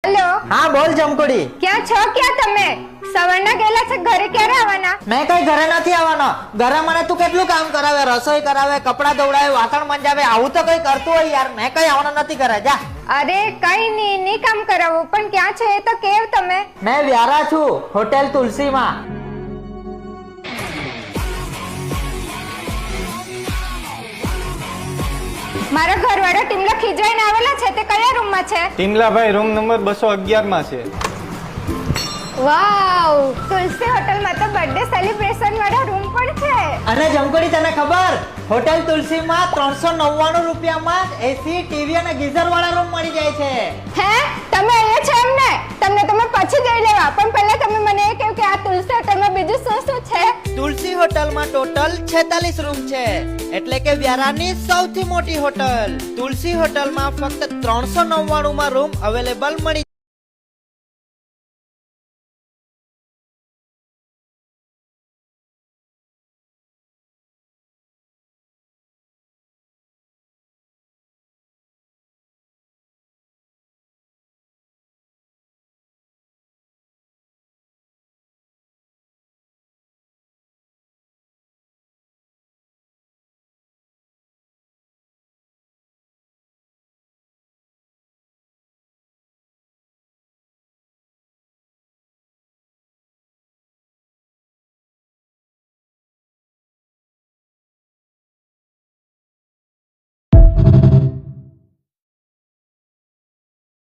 Hello, હા બોલ જમકોડી. ક્યાં છો? ક્યાં તમે સવારના ગયેલા છે? ઘરે ક્યારે આવવાના? મેં કઈ ઘરે નથી આવવાનો. ઘરે મને તું કેટલું કામ કરાવે, રસોઈ કરાવે, કપડા ધોવડાવે, વાસણ મંજાવે, આવું તો કઈ કરતું હોય યાર. મેં કઈ આવવાનો નથી ઘરે, જા. અરે કઈ ની કામ કરાવો, પણ ક્યાં છે એ તો કેવ તમે. મેં વ્યારા છું, હોટેલ તુલસીમાં. મારા ઘરવાળા ટીમલા ખીજવાઈને આવેલા છે, તે કયા રૂમમાં છે? ટીમલાભાઈ રૂમ નંબર 211 માં છે. વાવ, તુલસી હોટલમાં તો બર્થડે સેલિબ્રેશન વાળા રૂમ પણ છે. અને જમકોડી તને ખબર, હોટેલ તુલસીમાં 399 રૂપિયામાં એસી, ટીવી અને ગીઝર વાળા રૂમ મળી જાય છે. હે, તમે અહીંયા છો એમને? તમને તમે પછી જઈ લેવા, પણ પહેલા તમે મને એ કહો કે આ તુલસી હોટલમાં બીજું શું શું છે? તુલસી હોટલમાં ટોટલ 46 રૂમ છે, એટલે કે વ્યારાની સૌથી મોટી હોટલ. તુલસી હોટલમાં ફક્ત 399 માં રૂમ અવેલેબલ મળી